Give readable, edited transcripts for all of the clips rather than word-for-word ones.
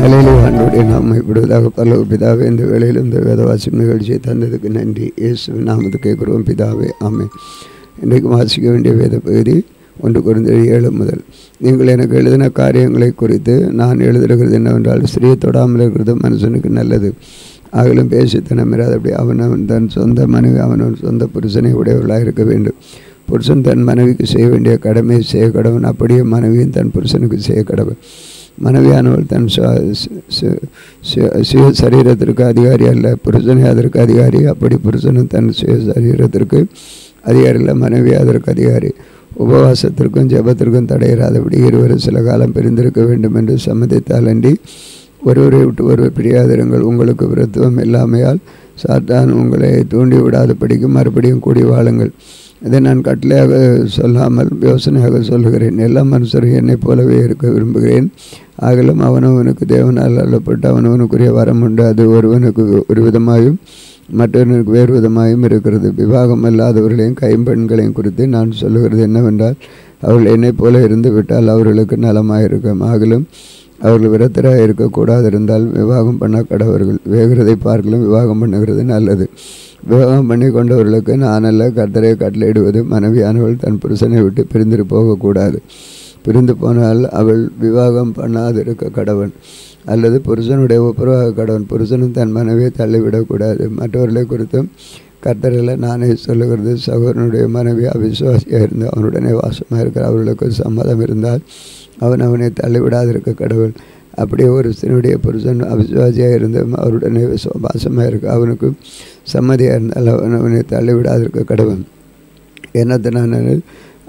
நிலையிலே ஆண்டோடைய நாம் இப்படிதாக பல்லவ பிதாவே, இந்த வேளையில் இந்த வேதவாசியம் நிகழ்ச்சியை தந்ததுக்கு நன்றி. இயேசுவின் நாமத்துக்கு கேட்கிறோம் பிதாவே, ஆமென். இன்றைக்கு வாசிக்க வேண்டிய வேத பகுதி 1 கொரிந்தியர் 7 முதல். நீங்கள் எனக்கு எழுதின காரியங்களை குறித்து நான் எழுதுகிறது என்னவென்றால், ஸ்திரியை தொடாமல் இருக்கிறது மனுஷனுக்கு நல்லது. ஆகலும் பேசித்தனம் இராதபடி அவனவன் தன் சொந்த மனைவி அவனவன் சொந்த புருஷனை உடையவர்களாக இருக்க வேண்டும். புருஷன் தன் மனைவிக்கு செய்ய வேண்டிய கடமையை செய்ய கடவன், அப்படியே மனைவியும் தன் புருஷனுக்கு செய்ய கடவன். மனைவியானவள் தன் சுய சரீரத்திற்கு அதிகாரி அல்ல, புருஷனே அதற்கு அதிகாரி. அப்படி புருஷனும் தன் சுய சரீரத்திற்கு அதிகாரி அல்ல, மனைவி அதற்கு அதிகாரி. உபவாசத்திற்கும் ஜெபத்திற்கும் தடையிராதபடி இருவரும் சில காலம் பிரிந்திருக்க வேண்டும் என்று சம்மதித்தால் அன்றி ஒருவரை விட்டு ஒருவர் பிரியாதிருங்கள். உங்களுக்கு விருத்துவம் இல்லாமையால் சாத்தான் உங்களை தூண்டி விடாதபடிக்கு மறுபடியும் கூடி வாழுங்கள். இதை நான் கட்டளையாக சொல்லாமல் யோசனையாக சொல்லுகிறேன். எல்லா மனுஷரும் என்னைப் போலவே இருக்க விரும்புகிறேன். ஆகலும் அவனவனுக்கு தேவனால் அள்ளப்பட்டு அவனவனுக்குரிய வரம் உண்டு. அது ஒருவனுக்கு ஒரு விதமாயும் மற்றவனுக்கு வேறு விதமாயும் இருக்கிறது. விவாகம் அல்லாதவர்களையும் கைம்பெண்களையும் குறித்து நான் சொல்லுகிறது என்னவென்றால், அவர்கள் என்னைப் போல இருந்து விட்டால் அவர்களுக்கு நலமாயிருக்கும். ஆகலும் அவர்கள் விரத்தராக இருக்கக்கூடாது இருந்தால் விவாகம் பண்ண கடவர்கள். வேகிறதை பார்க்கலும் விவாகம் பண்ணுகிறது நல்லது. விவாகம் பண்ணி கொண்டவர்களுக்கு நான் அல்ல கர்த்தரை கட்டளையிடுவது, மனைவியானவள் தன் புருஷனை விட்டு பிரிந்து போகக்கூடாது. பிரிந்து போனால் அவள் விவாகம் பண்ணாதிருக்க கடவன், அல்லது புருஷனுடைய ஒப்புரவாக கடவன். புருஷனும் தன் மனைவியை தள்ளிவிடக்கூடாது. மற்றவர்களை குறித்தும் கர்த்தரில் நானே சொல்லுகிறது, சகோதரனுடைய மனைவி அவிசுவாசியாக இருந்து அவனுடனே வாசமாக இருக்கிற அவர்களுக்கு சம்மதம் இருந்தால் அவனை தள்ளிவிடாதிருக்க கடவுள். அப்படியே ஒரு ஸ்திரனுடைய புருஷன் அவிசுவாசியாக இருந்து அவருடனே வாசமாக இருக்க அவனுக்கு சம்மதியாக இருந்தால் அவனை தள்ளிவிடாதிருக்க கடவுள். என்னத்தினான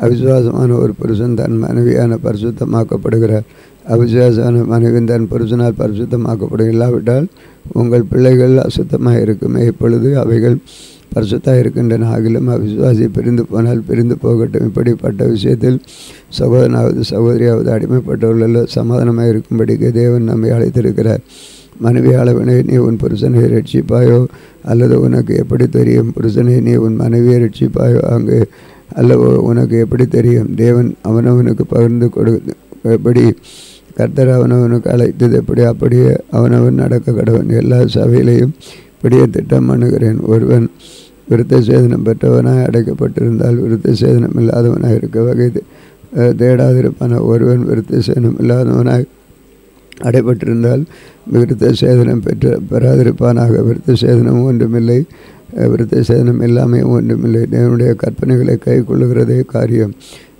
அவிசுவாசமான ஒரு புருஷன் தன் மனைவியான பரிசுத்தமாக்கப்படுகிறார். அவிசுவாசமான மனைவி தன் புருஷனால் பரிசுத்தமாக்கப்படும். இல்லாவிட்டால் உங்கள் பிள்ளைகள் அசுத்தமாக இருக்குமே, இப்பொழுது அவைகள் பரிசுத்தாக இருக்கின்றன. ஆகிலும் அவிசுவாசி பிரிந்து போனால் பிரிந்து போகட்டும். இப்படிப்பட்ட விஷயத்தில் சகோதரனாவது சகோதரியாவது அடிமைப்பட்டவர்களோ சமாதானமாக இருக்கும்படிக்கு தேவன் நம்மை அழைத்திருக்கிறார். மனைவி அளவனை நீ உன் புருஷனை ரட்சிப்பாயோ, அல்லது உனக்கு எப்படி தெரியும்? புருஷனை நீ உன் மனைவியை ரட்சிப்பாயோ அங்கு அல்லவோ உனக்கு எப்படி தெரியும்? தேவன் அவனவனுக்கு பகிர்ந்து எப்படி கர்த்தர் அவனவனுக்கு அழைத்தது எப்படி அப்படியே அவனவன் நடக்க கடவன். எல்லா சபையிலையும் இப்படியே திட்டம் பண்ணுகிறேன். ஒருவன் விருத்த சேதனம் பெற்றவனாய் அடைக்கப்பட்டிருந்தால் விருத்த சேதனம் இல்லாதவனாக இருக்க வகை தேடாதிருப்பான. ஒருவன் விருத்த சேதனம் இல்லாதவனாய் அடைப்பட்டிருந்தால் விருத்த சேதனம் பெறாதிருப்பானாக. விருத்த சேதனம் ஒன்றுமில்லை, விருத்த சேதனம் எல்லாமே ஒன்றுமில்லை. தேவனுடைய கற்பனைகளை கை கொள்ளுகிறதே காரியம்.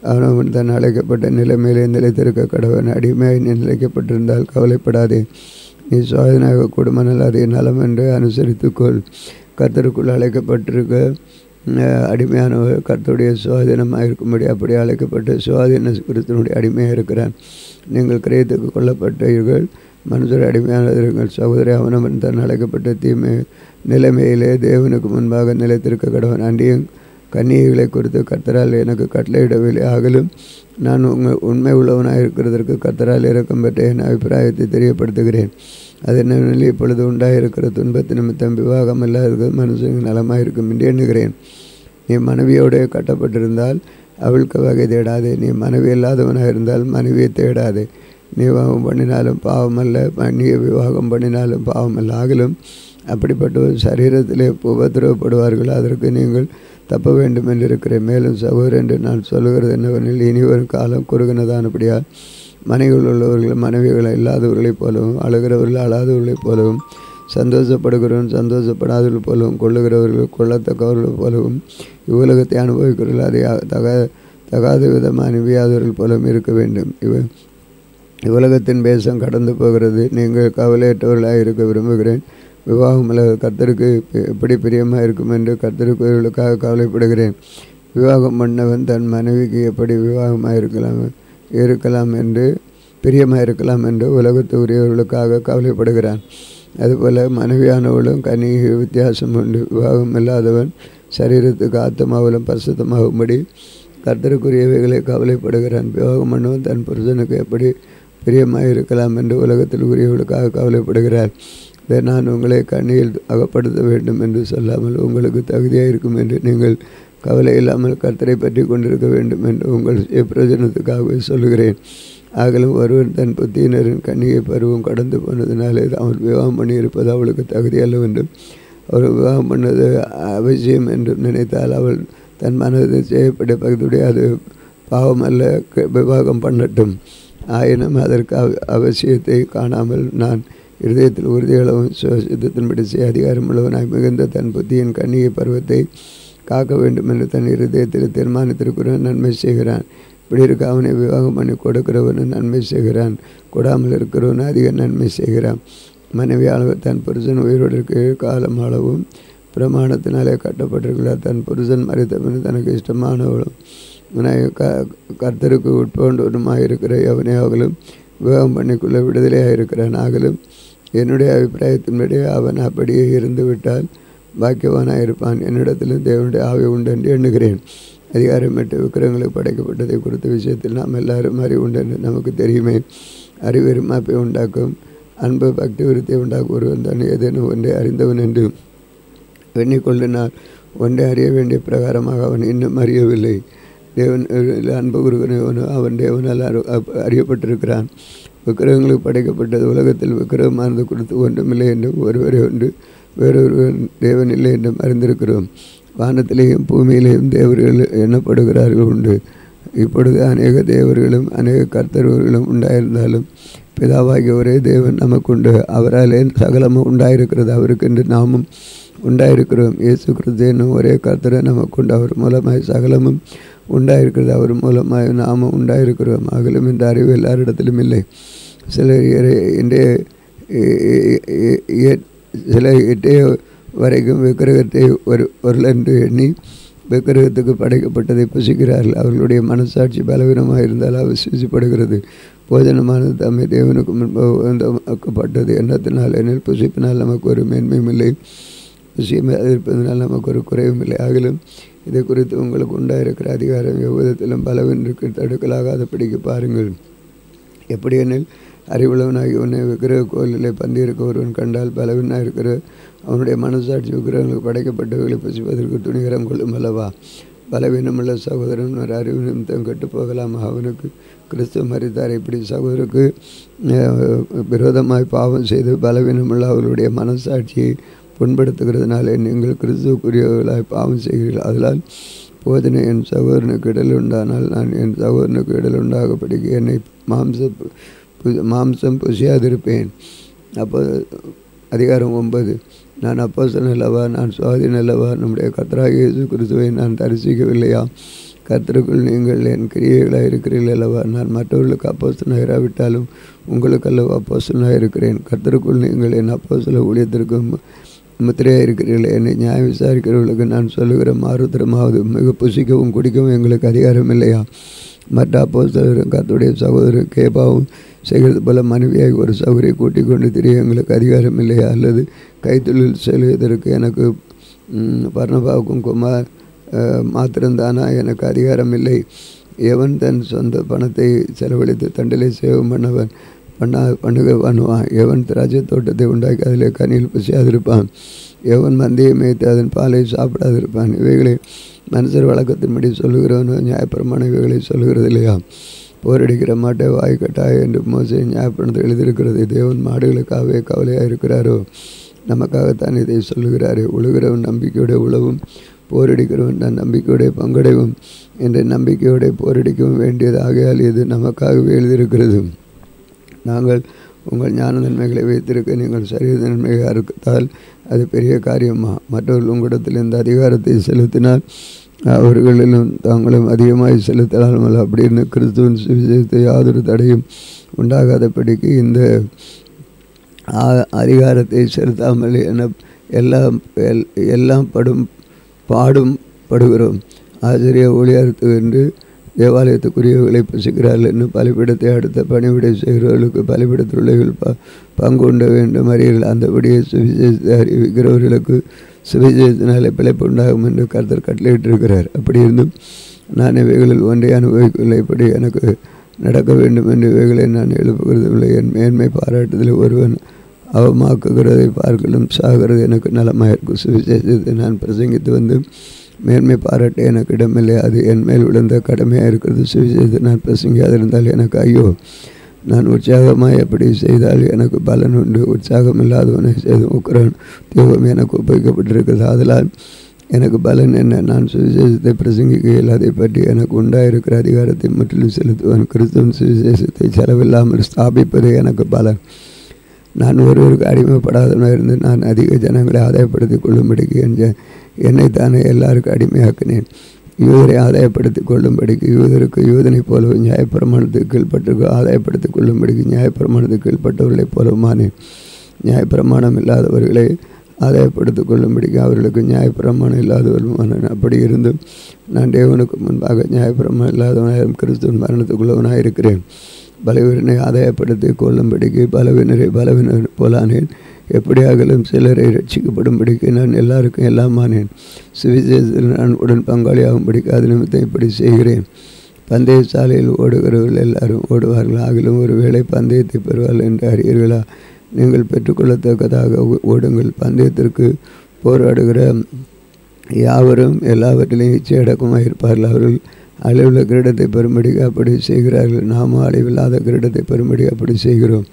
அவனவன் தன் அழைக்கப்பட்ட நிலைமையிலே நிலைத்திருக்க கடவன். அடிமையாய் நிலைக்கப்பட்டிருந்தால் கவலைப்படாதே. நீ சுவாதீனாக கூடுமானால் அதை நலம் என்று அனுசரித்துக்கொள். கர்த்தருக்குள் அழைக்கப்பட்டிருக்க அடிமையானவர் கர்த்தருடைய சுவாதீனமாக இருக்கும்படி அப்படி அழைக்கப்பட்ட சுவாதீன கிறிஸ்துவனுடைய அடிமையாக இருக்கிறான். நீங்கள் கிரயத்துக்கு கொல்லப்பட்டீர்கள், மனுஷர் அடிமையானவர்கள். சகோதரி அவனவன் தன் அழைக்கப்பட்ட தீமை நிலைமையிலே தேவனுக்கு முன்பாக நிலைத்திருக்க கடவன். அன்றியும் கன்னிகைகளை குறித்து கர்த்தரால் எனக்கு கட்டளையிடவில்லை. ஆகலும் நான் உண்மை உள்ளவனாக இருக்கிறதற்கு கர்த்தரால் இரக்கம் பெற்ற என் அபிப்பிராயத்தை தெரியப்படுத்துகிறேன். அது என்னவெனில், இப்பொழுது உண்டாயிருக்கிற துன்பத்து நிமித்தம் விவாகம் இல்லாத மனுஷனுக்கு நலமாக இருக்கும் என்று எண்ணுகிறேன். நீ மனைவியோடு கட்டப்பட்டிருந்தால் அவளுக்கு வகை தேடாதே. நீ மனைவி இல்லாதவனாக இருந்தால் மனைவியை தேடாதே. நீ விவாகம் பண்ணினாலும் பாவமல்ல, பண்ணிய விவாகம் பண்ணினாலும் பாவமல்ல. ஆகலும் அப்படிப்பட்ட ஒரு சரீரத்திலே உபத்திரவப்படுவார்கள், அதற்கு நீங்கள் தப்ப வேண்டும் என்று இருக்கிறேன். மேலும் சகோதரர் என்று நான் சொல்லுகிறது என்னவெனில், இனி ஒரு காலம் குறுகினதானபடியால் மனைவிகள் உள்ளவர்கள் மனைவிகளை இல்லாதவர்களைப் போலவும், அழுகிறவர்கள் அழாதவர்களைப் போலவும், சந்தோஷப்படுகிறவர்கள் சந்தோஷப்படாதவர்கள் போலவும், கொள்ளுகிறவர்கள் கொள்ளத்தக்கவர்கள் போலவும், இவ்வுலகத்தை அனுபவிக்கிறவர்கள் அதை தகாத விதமாக அனுபவியாதவர்கள் போலவும் இருக்க வேண்டும். இவ்வுலகத்தின் பேசம் கடந்து போகிறது. நீங்கள் கவலையற்றவர்களாக இருக்க விரும்புகிறேன். விவாகம் அல்லது கர்த்தருக்கு எப்படி பிரியமாக இருக்கும் என்று கர்த்தருக்குரியவர்களுக்காக கவலைப்படுகிறேன். விவாகம் பண்ணவன் தன் மனைவிக்கு எப்படி விவாகமாக இருக்கலாம் என்று பிரியமாக இருக்கலாம் என்று உலகத்து உரியவர்களுக்காக கவலைப்படுகிறான். அதுபோல் மனைவியானவளும் கன்னிகை வித்தியாசம் உண்டு. விவாகம் இல்லாதவன் சரீரத்துக்கு ஆத்மாவிலும் பரிசுத்தமாகும்படி கர்த்தருக்குரியவைகளை கவலைப்படுகிறான். விவாகம் பண்ணவன் தன் புருஷனுக்கு எப்படி பிரியமாக இருக்கலாம் என்று உலகத்தில் உரியவர்களுக்காக கவலைப்படுகிறார். இதை நான் உங்களை கண்ணியில் அகப்படுத்த வேண்டும் என்று சொல்லாமல் உங்களுக்கு தகுதியாக இருக்கும் என்று நீங்கள் கவலை இல்லாமல் கர்த்தரை பற்றி கொண்டிருக்க வேண்டும் என்று உங்கள் பிரயோஜனத்துக்காகவே சொல்லுகிறேன். ஆகலும் ஒருவன் தன் புத்தியினரின் கன்னிகை பருவம் கடந்து போனதினாலே அவன் விவாகம் பண்ணியிருப்பது அவளுக்கு தகுதி அல்லவென்றும் அவர் விவாகம் பண்ணது அவசியம் என்றும் நினைத்தால் அவள் தன் மனதில் செய்யப்பட்ட பகுதியுடைய அது பாவம் அல்ல, விவாகம் பண்ணட்டும். ஆயினும் அதற்கு அவசியத்தை காணாமல் நான் இருதயத்தில் உறுதியளவும் சித்தத்தின்படி செய்ய அதிகாரம் உள்ளவனாய் மிகுந்த தன் புத்தியின் கன்னிகை பருவத்தை காக்க வேண்டும் என்று தன் இருதயத்தில் தீர்மானித்திருக்கிறவன் நன்மை செய்கிறான். இப்படி இருக்க அவனை விவாகம் பண்ணி கொடுக்கிறவனு நன்மை செய்கிறான், கொடாமல் இருக்கிறவனு அதிக நன்மை செய்கிறான். மனைவியாளர் தன் புருஷன் உயிரோடு இருக்க காலம் அளவும் பிரமாணத்தினாலே கட்டப்பட்டிருக்கிறார். தன் புருஷன் மறித்தவனு தனக்கு இஷ்டமானவளும் கர்த்தருக்கு உட்பொண்டவனுமாக இருக்கிற எவனையாகலும் விவாகம் பண்ணிக்குள்ள விடுதலையாக இருக்கிறான். ஆகலும் என்னுடைய அபிப்பிராயத்தின்படி அவன் அப்படியே இருந்து விட்டால் பாக்கியவானாக இருப்பான். என்னிடத்திலும் தேவனுடைய ஆவி உண்டு என்று எண்ணுகிறேன். அதிகாரம் 8 விக்கிரகங்களுக்கு படைக்கப்பட்டதை குறித்த விஷயத்தில் நாம் எல்லாரும் அறிவு உண்டு என்று நமக்கு தெரியுமே. அறிவெருமாப்பை உண்டாக்கும், அன்பு பக்தி விருத்தியை உண்டாக்கும். ஒருவன் தான் ஏதேனும் ஒன்றை அறிந்தவன் என்று எண்ணிக்கொள்ளினால் ஒன்றை அறிய வேண்டிய பிரகாரமாக அவன் இன்னும் அறியவில்லை. தேவன் அன்பு குருகனவனோ அவன் தேவனால் அறியப்பட்டிருக்கிறான். விக்கிரகங்களுக்கு படைக்கப்பட்டது உலகத்தில் விக்கிரகமானது கொடுத்து ஒன்றுமில்லை என்றும் ஒருவரே ஒன்று வேறொருவன் தேவன் இல்லை என்றும் அறிந்திருக்கிறோம். வானத்திலேயும் பூமியிலேயும் தேவர்கள் எண்ணப்படுகிறார்கள் உண்டு. இப்பொழுது அநேக தேவர்களும் அநேக கர்த்தர்களும் உண்டாயிருந்தாலும் பிதாவாகிய ஒரே தேவன் நமக்குண்டு. அவராலே சகலமும் உண்டாயிருக்கிறது, அவருக்கென்று நாமும் உண்டாயிருக்கிறோம். இயேசு கிறிஸ்து என்னும் ஒரே கர்த்தரை நமக்குண்டு. அவர் மூலமாய் சகலமும் உண்டாயிருக்கிறது, அவர் மூலமாய் நாமும் உண்டாயிருக்கிறோம். ஆகலும் இந்த அறிவு எல்லாரிடத்திலும் இல்லை. சில எட்டைய வரைக்கும் விக்கிரகத்தை ஒரு என்று எண்ணி விக்கிரகத்துக்கு படைக்கப்பட்டதை புசிக்கிறார்கள். அவர்களுடைய மனசாட்சி பலவீனமாக இருந்தால் அவசியப்படுகிறது. போஜனமானது தம்மை தேவனுக்கு முன்பாக்கப்பட்டது எண்ணத்தினால் எனில் புசிப்பினால் நமக்கு ஒரு மேன்மையும் இல்லை, புசியமாக இருப்பதனால் நமக்கு ஒரு குறைவும் இல்லை. ஆகிலும் இதை குறித்து உங்களுக்கு உண்டாயிருக்கிற அதிகாரம் எவ்விதத்திலும் பலவீனருக்கு தடுக்கலாகாதபடிக்கு பாருங்கள். எப்படி எனில் அறிவுள்ளவனாகி உன்னை விக்கிரக கோயிலில் பந்தியிருக்க ஒருவன் கண்டால் பலவீனாக இருக்கிற அவனுடைய மனசாட்சி விக்கிரகங்களுக்கு படைக்கப்பட்டவர்களை புசிப்பதற்கு துணிகரம் கொள்ளும் அல்லவா? பலவீனமுள்ள சகோதரன் ஒரு அறிவு நிமித்தம் கெட்டு போகலாம். அவனுக்கு கிறிஸ்துவ மரித்தார். இப்படி சகோதரருக்கு விரோதமாய் பாவம் செய்து பலவீனமுள்ள அவர்களுடைய மனசாட்சியை புண்படுத்துகிறதுனாலே நீங்கள் கிறிஸ்துவுக்குரியவர்களாய் பாவம் செய்கிறீர்கள். அதனால் போதனை என் சகோதரனுக்கு இடல் உண்டானால் நான் என் சகோதரனுக்கு இடல் உண்டாகப்படிக்கு என்னை மாம்சம் புசியாதிருப்பேன். அப்போ அதிகாரம் 9 நான் அப்போஸ்தலன் அல்லவா, நான் சுவாதீன் அல்லவா? நம்முடைய கர்த்தராகிய இயேசு கிறிஸ்துவை நான் தரிசிக்கவில்லையா? கர்த்தருக்குள் நீங்கள் என் கிரியைகளாக இருக்கிறீர்கள் அல்லவா? நான் மற்றவர்களுக்கு அப்போஸ்தலனாக இராவிட்டாலும் உங்களுக்கு அல்லவா அப்போஸ்தலனாக இருக்கிறேன். கர்த்தருக்குள் நீங்கள் என் அப்போஸ்தல ஊழியத்திற்கும் முத்திரையாக இருக்கிறீர்கள். என்னை நியாயம் விசாரிக்கிறவர்களுக்கு நான் சொல்லுகிற மாறுதரமாவது மிக புசிக்கவும் குடிக்கவும் எங்களுக்கு அதிகாரம் இல்லையா? மற்ற அப்போஸ்தலரும் கர்த்தருடைய சகோதரர் கேபாவும் செய்கிறது போல மனைவியாகி ஒரு சகோதரியை கூட்டிக் கொண்டு திரிய எங்களுக்கு அதிகாரம் இல்லையா? அல்லது கைத்தொழில் செலுவதற்கு எனக்கு பர்னபாவுக்கும் குமார் மாத்திரம்தானா எனக்கு அதிகாரம் இல்லை? எவன் தன் சொந்த பணத்தை செலவழித்து தண்டிலை சேவம் பண்ணுவான்? எவன் திராட்சை தோட்டத்தை உண்டாக்கி அதில் கனியில் புசியாதிருப்பான்? எவன் மந்தையை மேய்த்து அதன் பாலை சாப்பிடாதிருப்பான்? இவைகளை மனுஷர் வழக்கத்தின்படி சொல்லுகிறவனோ நியாயப்பிரமாண இவைகளை சொல்லுகிறது இல்லையா? போரடிக்கிற மாட்டை வாய் கட்டாய என்று மோசே நியாயப்படுத்த எழுதியிருக்கிறது. தேவன் மாடுகளுக்காகவே கவலையாக இருக்கிறாரோ? நமக்காகத்தான் இதை சொல்லுகிறாரே. உழுகிறவன் நம்பிக்கையோட உழவும் போரடிக்கிறவன் தன் நம்பிக்கையோடைய பங்கடைவும் என்ற நம்பிக்கையோட போரடிக்கவும் வேண்டியது. ஆகையால் இது நமக்காகவே எழுதியிருக்கிறது. நாங்கள் உங்கள் ஞான நன்மைகளை வைத்திருக்க நீங்கள் சரீர நன்மையாக இருத்தால் அது பெரிய காரியமா? மற்றவர்கள் உங்களிடத்தில் இந்த அதிகாரத்தை செலுத்தினால் அவர்களிலும் தாங்களும் அதிகமாக செலுத்தலாம் அல்ல. அப்படின்னு கிறிஸ்துவின் சுவிசேஷத்தை யாதொரு தடையும் உண்டாகாதபடிக்கு இந்த அதிகாரத்தை செலுத்தாமல் எல்லாம் பாடுகிறோம். ஆசிரிய ஊழியர்த்து என்று தேவாலயத்துக்குரியவர்களை புசிக்கிறார்கள் என்று பலிபீடத்தை அடுத்த பணிவிடை செய்கிறவர்களுக்கு பலிபீடத்தில் உள்ளவர்கள் பங்கு உண்ட வேண்டும் அறியீர்கள். அந்தபடியே சுவிசேஷத்தை அறிவிக்கிறவர்களுக்கு சுவிசேஷத்தினாலே பிழைப்பு உண்டாகும் என்று கர்த்தர் கட்டளையிட்டிருக்கிறார். அப்படி இருந்தும் நான் இவைகளில் ஒன்றை அனுபவிக்கவில்லை. இப்படி எனக்கு நடக்க வேண்டும் என்று இவைகளை நான் எழுப்புகிறதில்லை. என் மேன்மை பாராட்டுதல் ஒருவன் அவமாக்குகிறதை பார்க்கலும் சாகிறது எனக்கு நலமாயிருக்கும். சுவிசேஷத்தை நான் பிரசங்கித்து வந்து மேன்மை பாராட்ட எனக்கு இடமில்லை. அது என் மேல் விழுந்த கடமையாக இருக்கிறது. சுவிசேஷத்தை நான் பிரசங்கியாதிருந்தால் எனக்கு ஐயோ. நான் உற்சாகமாக எப்படி செய்தால் எனக்கு பலன் உண்டு. உற்சாகம் இல்லாதவனை செய்து உக்ரான் தேவம் எனக்கு ஒப்புவிக்கப்பட்டிருக்கிறது. அதனால் எனக்கு பலன் என்ன? நான் சுவிசேஷத்தை பிரசங்கிக்கையில் அதை பற்றி எனக்கு உண்டாயிருக்கிற அதிகாரத்தை முற்றிலும் செலுத்துவேன். கிறிஸ்துவின் சுவிசேஷத்தை செலவில்லாமல் ஸ்தாபிப்பதே எனக்கு பலன். நான் ஒருவருக்கு அடிமைப்படாதவனாக இருந்து நான் அதிக ஜனங்களை ஆதாயப்படுத்தி கொள்ளும்படிக்கு என்னைத்தானே எல்லாருக்கும் அடிமையாக்கினேன். யூதரை ஆதாயப்படுத்தி கொள்ளும்படிக்கு யூதருக்கு யூதனை போலவும் நியாயப்பிரமாணத்துக்கு கீழ்பட்டிருக்கு ஆதாயப்படுத்தி கொள்ளும்படிக்கு நியாயப்பிரமாணத்துக்கு கீழ்பட்டவர்களைப் போலவுமானேன். நியாயப்பிரமாணம் இல்லாதவர்களை ஆதாயப்படுத்திக் கொள்ளும்படிக்கு அவர்களுக்கு நியாயப்பிரமாணம் இல்லாதவர்களுமான. அப்படி இருந்தும் நான் தேவனுக்கு முன்பாக நியாயப்பிரமாணம் இல்லாதவனாயும் கிறிஸ்துவின் மரணத்துக்குள்ளவனாக இருக்கிறேன். பலவீனரை ஆதாயப்படுத்தி கொள்ளும்படிக்கு பலவீனர் போலானேன். எப்படியாகலும் சிலரை ரட்சிக்கப்படும்படிக்கு நான் எல்லாருக்கும் எல்லாமானேன். சுவிசேஷத்தில் நான் உடன் பங்காளியாகும்படிக்கு அது நிமித்தம் இப்படி செய்கிறேன். பந்தய சாலையில் ஓடுகிறவர்கள் எல்லாரும் ஓடுவார்கள். ஆகிலும் ஒரு வேளை பந்தயத்தை பெறுவார்கள் என்று அறியீர்களா? நீங்கள் பெற்றுக்கொள்ளத்தக்கதாக ஓடுங்கள். பந்தயத்திற்கு போராடுகிற யாவரும் எல்லாவற்றிலையும் இச்சையடக்கமாக இருப்பார்கள். அவர்கள் அழிவுள்ள கிரீடத்தை பெறும்படிக்கு அப்படி செய்கிறார்கள். நாமும் அழிவில்லாத கிரீடத்தை பெறும்படி அப்படி செய்கிறோம்.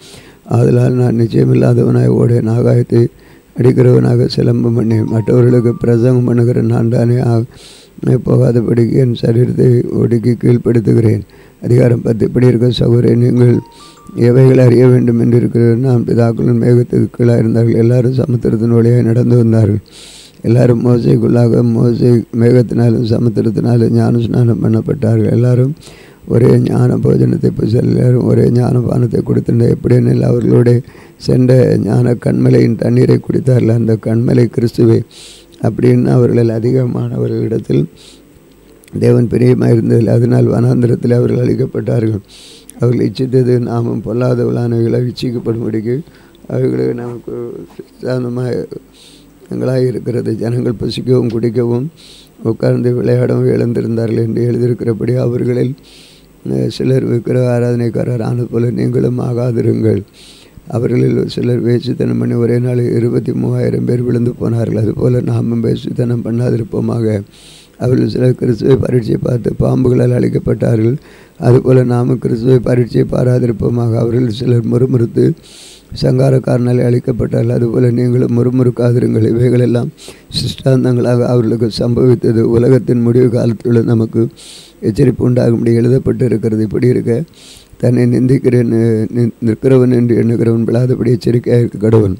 ஆதலால் நான் நிச்சயமில்லாதவனாய் ஓடேன். ஆகாயத்தை அடிக்கிறவனாக சிலம்பம் பண்ணேன். மற்றவர்களுக்கு பிரசங்கம் பண்ணுகிற நான் தானே போகாதபடிக்கு என் சரீரத்தை ஒடுக்கி கீழ்ப்படுத்துகிறேன். அதிகாரம் 10. இப்படி இருக்க சகோதரன், நீங்கள் எவைகளை அறிய வேண்டும் என்று இருக்கிறது. நாம் பிதாக்களின் மேகத்துக்கு கீழாக இருந்தார்கள். எல்லாரும் சமுத்திரத்தின் வழியாக நடந்து வந்தார்கள். எல்லாரும் மோசைக்குள்ளாக மோசை மேகத்தினாலும் சமுத்திரத்தினாலும் ஞான ஸ்நானம் பண்ணப்பட்டார்கள். எல்லாரும் ஒரே ஞான போஜனத்தை எல்லாரும் ஒரே ஞானபானத்தை கொடுத்திருந்த. எப்படியெனில் அவர்களோட சென்ற ஞான கண்மலையின் தண்ணீரை குடித்தார்கள். அந்த கண்மலை கிறிஸ்துவே. அப்படின்னு அவர்கள் அதிகமானவர்களிடத்தில் தேவன் பிரியமாக இருந்ததில் அதனால் வனாந்திரத்தில் அவர்கள் அழிக்கப்பட்டார்கள். அவர்கள் இச்சித்தது நாமும் பொல்லாதவளானவைகளை இச்சிக்கப்படும்படிக்கு அவர்களுக்கு நமக்கு சாதனமாக இருக்கிறது. ஜனங்கள் பசிக்கவும் குடிக்கவும் உட்கார்ந்து விளையாடவும் இழந்திருந்தார்கள் என்று எழுதியிருக்கிறபடி அவர்களில் சிலர் விக்கிரக ஆராதனைக்காரர் ஆனது போல நீங்களும் ஆகாதிருங்கள். அவர்களில் சிலர் வேசித்தனம் பண்ணி ஒரே நாள் 23,000 பேர் விழுந்து போனார்கள். அதுபோல் நாமும் வேசித்தனம் பண்ணாதிருப்போமாக. அவர்கள் சிலர் கிறிஸ்துவை பரீட்சை பார்த்து பாம்புகளால் அழிக்கப்பட்டார்கள். அதுபோல் நாமும் கிறிஸ்துவை பரீட்சை பாராதிருப்போமாக. அவர்கள் சிலர் முறுமுறுத்து சங்காரக்காரனால் அழிக்கப்பட்டார்கள். அதுபோல் நீங்களும் முறுமுறுக்காதிருங்கள். இவைகளெல்லாம் சிஷ்டாந்தங்களாக அவர்களுக்கு சம்பவித்தது. உலகத்தின் முடிவு காலத்தில் நமக்கு எச்சரிப்பு உண்டாகும்படி எழுதப்பட்டு இருக்கிறது. இப்படி இருக்க தன்னை நிற்கிறவன் என்று எண்ணுகிறவன் விழாதபடி எச்சரிக்கையாக இருக்க கடவன்.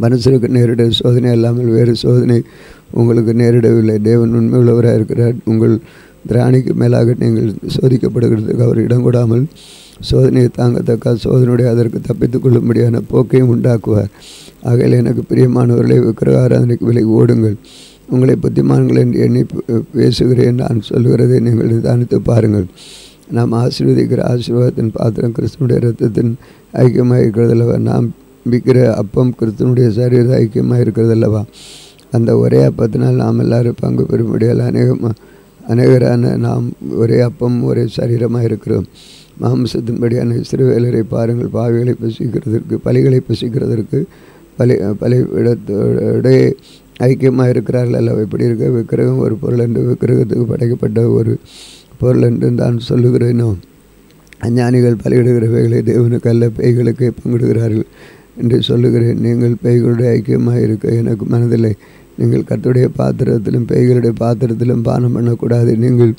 மனுஷருக்கு நேரிட சோதனை அல்லாமல் வேறு சோதனை உங்களுக்கு நேரிடவில்லை. தேவன் உண்மை உள்ளவராக இருக்கிறார். உங்கள் திராணிக்கு மேலாக நீங்கள் சோதிக்கப்படுகிறதுக்கு அவர் இடம் கொடாமல் சோதனையை தாங்கத்தக்க சோதனையுடைய அதற்கு தப்பித்துக் கொள்ளும்படியான போக்கையும் உண்டாக்குவார். ஆகையில் எனக்கு பிரியமானவர்களை விக்கிரக ஆராதனைக்கு விலகி ஓடுங்கள். உங்களை புத்திமான்கள் என்று எண்ணி பேசுகிறேன். நான் சொல்கிறதை நீங்கள் நிதானித்து பாருங்கள். நாம் ஆசீர்வதிக்கிற ஆசீர்வாதத்தின் பாத்திரம் கிறிஸ்துவனுடைய இரத்தத்தின் ஐக்கியமாக இருக்கிறதல்லவா? நாம் விற்கிற அப்பம் கிறிஸ்துவனுடைய சரீர ஐக்கியமாக இருக்கிறதல்லவா? அந்த ஒரே அப்பத்தினால் நாம் எல்லாரும் பங்கு பெறும்படியால் அநேகரான நாம் ஒரே அப்பம் ஒரே சரீரமாக இருக்கிறோம். மாம்சத்தின்படியான இஸ்ரவேலரை பாருங்கள். பாவிகளை பசிக்கிறதற்கு பலிகளை பசிக்கிறதற்கு பலியிடத்தோட ஐக்கியமாக இருக்கிறார்கள் அல்லவா? இப்படி இருக்க விக்கிரகம் ஒரு பொருள் என்று விக்கிரகத்துக்கு படைக்கப்பட்ட ஒரு பொருள் என்று தான் சொல்லுகிறேனோ? அஞ்ஞானிகள் பலியிடுகிறவைகளை தேவனுக்கு அல்ல பேய்களுக்கு பங்கிடுகிறார்கள் என்று சொல்லுகிறேன். நீங்கள் பேய்களுடைய ஐக்கியமாக இருக்க எனக்கு மனதில்லை. நீங்கள் கர்த்தருடைய பாத்திரத்திலும் பேய்களுடைய பாத்திரத்திலும் பானம் பண்ணக்கூடாது. நீங்கள்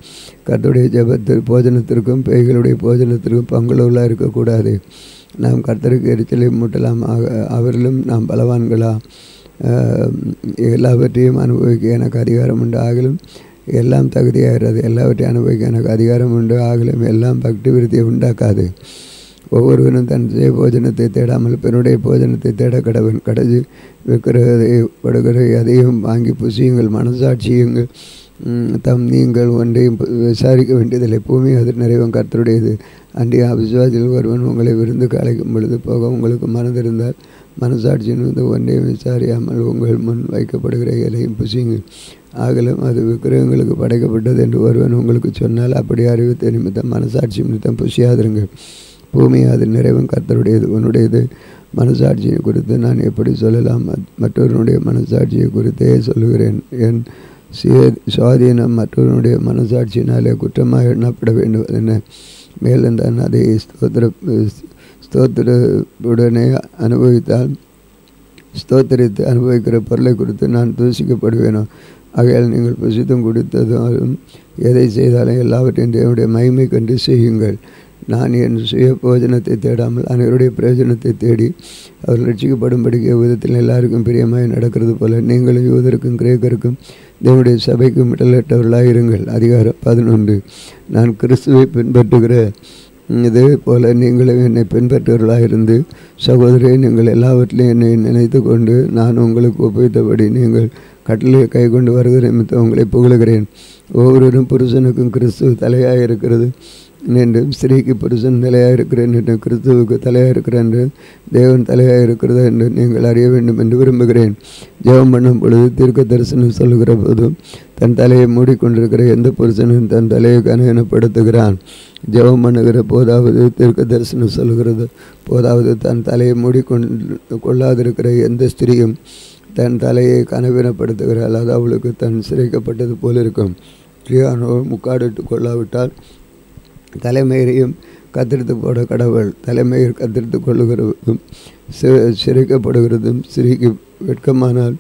கர்த்தருடைய ஜெபத்தில் போஜனத்திற்கும் பேய்களுடைய போஜனத்திற்கும் பங்குள்ளவர்களாக இருக்கக்கூடாது. நாம் கர்த்தருக்கு எரிச்சலை மூட்டலாம். அவரிலும் நாம் பலவான்களா? எல்லாவற்றையும் அனுபவிக்க எனக்கு அதிகாரம் உண்டு. ஆகிலும் எல்லாம் தகுதியாகிறது. எல்லாவற்றையும் அனுபவிக்க எனக்கு அதிகாரம் உண்டு. ஆகிலும் எல்லாம் பக்தி விருத்தியை உண்டாக்காது. ஒவ்வொருவனும் தன் சுய போஜனத்தை தேடாமல் பிறனுடைய போஜனத்தை தேட கடவன். கடைசி விற்கிறதை அதையும் வாங்கி புசியுங்கள். மனசாட்சியுங்கள். நீங்கள் ஒன்றையும் விசாரிக்க வேண்டியதில்லை. பூமி அது நிறைவன் கர்த்தருடையது. அன்றைய அவிசுவாசியில் ஒருவன் உங்களை விருந்துக்கு அழைக்கும் பொழுது போக உங்களுக்கு மனதிருந்தால் மனசாட்சியின் வந்து ஒன்றையும் விசாரியாமல் உங்கள் முன் வைக்கப்படுகிற இலையும் புசியுங்கள். ஆகலும் அது விக்கிரகங்களுக்கு படைக்கப்பட்டது என்று ஒருவன் உங்களுக்கு சொன்னால் அப்படி அறிவித்த நிமித்தம் மனசாட்சி நிமித்தம் புசியாதிருங்கள். பூமி அது நிறைவன் கர்த்தருடையது. உன்னுடையது. மனசாட்சியை குறித்து நான் எப்படி சொல்லலாம்? மற்றவருடைய மனசாட்சியை குறித்தே சொல்லுகிறேன். என் சுவாதீனம் மற்றவனுடைய மனசாட்சியினாலே குற்றமாக எண்ணப்பட வேண்டுவதென மேலும் தான் அதை ஸ்தோத்திரவுடனே ஸ்தோத்தரித்து அனுபவிக்கிற பொருளை குறித்து நான் தூசிக்கப்படுவேனோ. ஆகையால் நீங்கள் புசித்தும் குடித்ததாலும் எதை செய்தாலும் எல்லாவற்றையும் தேவனுடைய மகிமை கண்டு செய்யுங்கள். நான் என் சுய பிரயோஜனத்தை தேடாமல் அனைவருடைய பிரயோஜனத்தை தேடி அவர் ரட்சிக்கப்படும்படிக்க விதத்தில் எல்லாருக்கும் பிரியமாய் நடக்கிறது போல நீங்களும் யூதருக்கும் கிரேக்கருக்கும் தேவனுடைய சபைக்கும் இடலற்றவர்களாயிருங்கள். அதிகாரம் 11. நான் கிறிஸ்துவை பின்பற்றுகிற இதே போல நீங்களும் என்னை பின்பற்றுவர்களாயிருந்து சகோதரே, நீங்கள் எல்லாவற்றிலையும் என்னை நினைத்து கொண்டு நான் உங்களுக்கு ஒப்புவித்தபடி நீங்கள் கட்டளை கை கொண்டு வருகிற நிமித்தம் உங்களை புகழுகிறேன். ஒவ்வொருவரும் புருஷனுக்கும் கிறிஸ்துவ தலையாக இருக்கிறது என்றும் ஸ்திரீக்கு புருஷன் தலையாக இருக்கிறேன் என்றும் கிறிஸ்துவுக்கு தலையாக இருக்கிறேன் என்று தேவன் தலையாக இருக்கிறது என்று நீங்கள் அறிய வேண்டும் என்று விரும்புகிறேன். ஜெபம் பண்ணும் பொழுது தீர்க்க தரிசனம் சொல்லுகிற போதும் தன் தலையை மூடிக்கொண்டிருக்கிற எந்த புருஷனும் தன் தலையை கனகனப்படுத்துகிறான். ஜெபம் பண்ணுகிற போதாவது தீர்க்க தரிசனம் சொல்லுகிறது போதாவது தன் தலையை கொள்ளாதிருக்கிற எந்த ஸ்திரீயும் தன் தலையை கனவீனப்படுத்துகிறாள். அது அவளுக்கு தன் சிறைக்கப்பட்டது போல் இருக்கும். ஸ்ரீயானோ முக்காடிட்டு கொள்ளாவிட்டால் தலைமயிரையும் கத்திரித்து போட கடவுள். தலைமயிர் கத்திரித்து கொள்ளுகிறதும் சிறைக்கப்படுகிறதும் ஸ்திரீக்கு வெட்கமானால்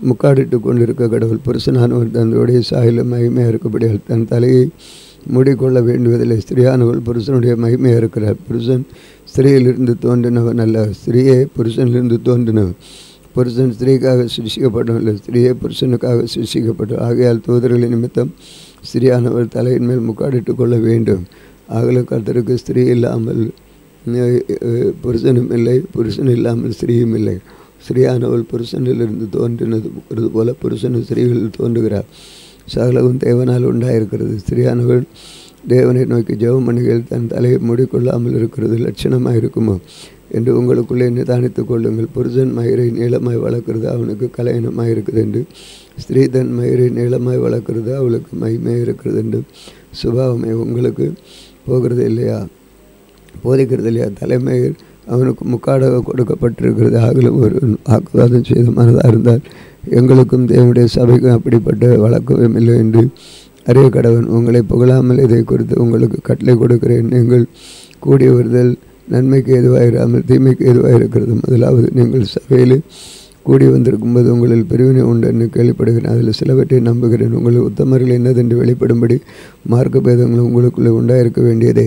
முக்காடிட்டு கொண்டிருக்க கடவுள். புருஷனானவர் தன்னுடைய சாயிலும் மகிமையாக இருக்கபடியால் தன் தலையை மூடிக்கொள்ள வேண்டுவதில்லை. ஸ்திரீயானவள் புருஷனுடைய மகிமையாக இருக்கிறார். புருஷன் ஸ்திரீயிலிருந்து தோன்றினவன் அல்ல, ஸ்திரீயே புருஷனிலிருந்து தோன்றினவன். புருஷன் ஸ்திரீக்காக சிருஷிக்கப்படவில்லை, ஸ்திரீயே புருஷனுக்காக சிருஷிக்கப்பட்டவர். ஆகையால் தூதர்களின் நிமித்தம் ஸ்திரீயானவர் தலையின் மேல் முக்காடிட்டு கொள்ள வேண்டும். ஆகலும் கர்த்தருக்கு ஸ்திரீ இல்லாமல் புருஷனும் இல்லை, புருஷன் இல்லாமல் ஸ்திரீயும் இல்லை. ஸ்திரீயானவள் புருஷனிலிருந்து தோன்றினது போல புருஷனும் ஸ்திரீகளில் தோன்றுகிறார். சகலவும் தேவனால் உண்டாயிருக்கிறது. ஸ்திரீயானவள் தேவனை நோக்கி ஜெபம் பண்ணுகையில் தன் தலையை மூடிக்கொள்ளாமல் இருக்கிறது லட்சணமாக இருக்குமோ என்று உங்களுக்குள்ளே நிதானித்து கொள்ளுங்கள். புருஷன் மயிரை நீளமாய் வளர்க்கிறது அவனுக்கு கலையனமாக இருக்குது என்று, ஸ்திரீ தன் மயிரை நீளமாய் வளர்க்கிறது அவளுக்கு மகிமையாக இருக்கிறது என்று சுபாவமே உங்களுக்கு போகிறது இல்லையா, போதிக்கிறது இல்லையா? தலைமயிர் அவனுக்கு முக்காடாக கொடுக்கப்பட்டிருக்கிறது. ஆகலும் ஒரு வாக்குவாதம் செய்த மனதாக இருந்தால் எங்களுக்கும் தேவனுடைய சபைக்கும் அப்படிப்பட்ட வழக்கமும் இல்லை என்று அறிய கடவன். உங்களை புகழாமல் இதை குறித்து உங்களுக்கு கட்டளை கொடுக்கிறேன். நீங்கள் கூடி வருதல் நன்மைக்கு எதுவாயிராமல் தீமைக்கு எதுவாக இருக்கிறது. முதலாவது, நீங்கள் சபையில் கூடி வந்திருக்கும்போது உங்களில் பிரிவினை உண்டு என்று கேள்விப்படுகிறேன். அதில் சிலவற்றை நம்புகிறேன். உங்கள் உத்தமர்கள் என்னதென்று வெளிப்படும்படி மார்க்க பேதங்கள் உங்களுக்குள்ளே உண்டாயிருக்க வேண்டியதே.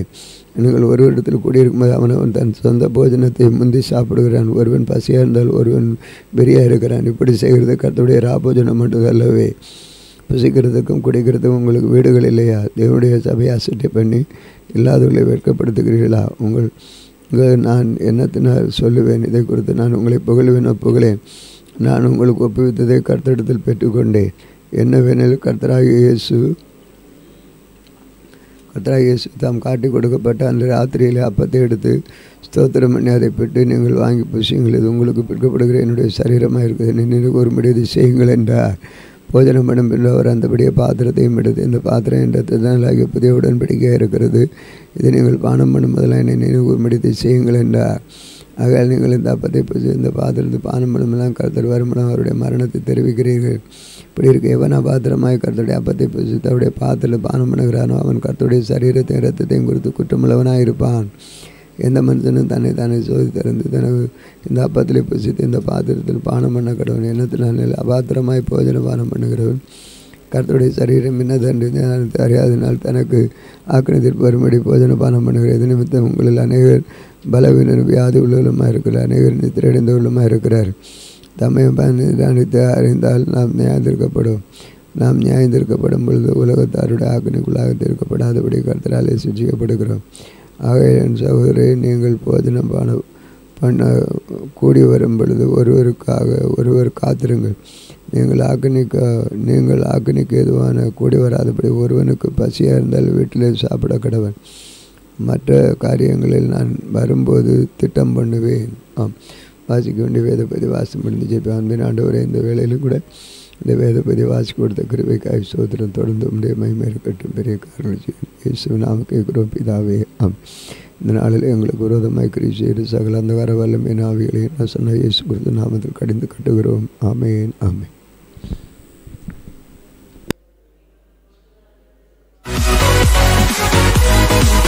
நீங்கள் ஒரு இடத்தில் கூடியிருக்கும்போது அவனவன் தன் சொந்த போஜனத்தை முந்தி சாப்பிடுகிறான். ஒருவன் பசியாக இருந்தால் ஒருவன் வெறியாக இருக்கிறான். இப்படி செய்கிறது கர்த்தருடைய ராபோஜனம் மட்டும் அல்லவே. புசிக்கிறதுக்கும் குடிக்கிறதுக்கும் உங்களுக்கு வீடுகள் இல்லையா? தேவனுடைய சபையை அசட்டை பண்ணி இல்லாதவர்களை வெட்கப்படுத்துகிறீர்களா? நான் என்னத்தினால் சொல்லுவேன்? இதை குறித்து நான் உங்களை புகழ்வேன் புகழேன். நான் உங்களுக்கு ஒப்புவித்ததை கர்த்தரிடத்தில் பெற்றுக்கொண்டேன். என்னவெனில் கர்த்தராகிய இயேசு தாம் காட்டி கொடுக்கப்பட்ட அந்த ராத்திரியிலே அப்பத்தை எடுத்து ஸ்தோத்திரம் பண்ணி அதை பெற்று நீங்கள் வாங்கி புசியுங்கள், இது உங்களுக்கு பிற்கப்படுகிற என்னுடைய சரீரமாக இருக்குது, நினைவு ஒருபடி இது செய்யுங்கள் என்றார். போஜனம் பண்ணும் பின்பு அவர் அந்தபடியே பாத்திரத்தையும் எடுத்து, இந்த பாத்திரம் என்ற திருநாளாகிய புதிய உடன்படிக்கையாக இருக்கிறது, இதை நீங்கள் பானம் பண்ணும் முதல்ல என்னை நினைவு முடித்து செய்யுங்கள் என்றார். ஆகையால் நீங்கள் இந்த அப்பத்தை புசி இந்த பாத்திரத்தை பானம் பண்ணுமெல்லாம் கர்த்தர் வருமானம் அவருடைய மரணத்தை தெரிவிக்கிறீர்கள். இப்படி இருக்க எவனா பாத்திரமாய் கர்த்தருடைய அப்பத்தை புசித்து அவருடைய பாத்திரத்தில் பானம் பண்ணுகிறானோ அவன் கர்த்தருடைய சரீரத்தையும் இரத்தத்தையும் குறித்து குற்றமுள்ளவனாக இருப்பான். எந்த மனுஷனும் தானே சோதித்தறிந்து தனக்கு இந்த அப்பத்திலே புசித்து இந்த பாத்திரத்தில் பானம் பண்ண கடவன். எண்ணத்தினால் அபாத்திரமாய் போஜன பானம் பண்ணுகிறவன் கர்த்தருடைய சரீரம் இன்னதென்று அறியாதனால் தனக்கு ஆக்கினத்திற்கு வரும்படி போஜன பானம் பண்ணுகிறார். இது நிமித்தம் உங்களில் அநேகர் பலவீனர் வியாதி உள்ளவர்களுமாக இருக்கிறார், அநேகர் நித்திரடைந்தவர்களுமாக இருக்கிறார். தம்மையும் நிதானித்து அறிந்தால் நாம் நியாயந்திருக்கப்படும் பொழுது உலகத்தாருடைய ஆக்கினைக்குள்ளாக தீர்க்கப்படாதபடி கர்த்தராலே சிக்ஷிக்கப்படுகிறோம். ஆகவே என் சகோதரரை, நீங்கள் போஜனம் பண்ண கூடி வரும் பொழுது ஒருவர் காத்திருங்கள். நீங்கள் ஆக்கினிக்கு எதுவான கூடி வராதபடி ஒருவனுக்கு பசியாக இருந்தால் வீட்டிலே சாப்பிட கடவன். மற்ற காரியங்களில் நான் வரும்போது திட்டம் பண்ணுவேன். வாசிக்க வேண்டிய வேதபதி வாசம் முடிந்து ஜெயிப்பேன். அன்பின் ஆண்டவரே, இந்த வேளையிலும் கூட இந்த வேதபதி வாசிக்க கொடுத்த கிருபைக்காய் சோதரம் தொடர்ந்து உடைய மகிமை இருக்கட்டும். பெரிய காரணம் இயேசு நாம கேட்கிறோம் பிதாவே. இந்த நாளில் எங்களுக்கு விரோதமாய் கிரியை செய்து சகல அந்தகார வல்லமை ஆவிகளையும் நான் சொன்ன இயேசு கிறிஸ்து நாமத்தில் கடிந்து கட்டுகிறோம். ஆமென்.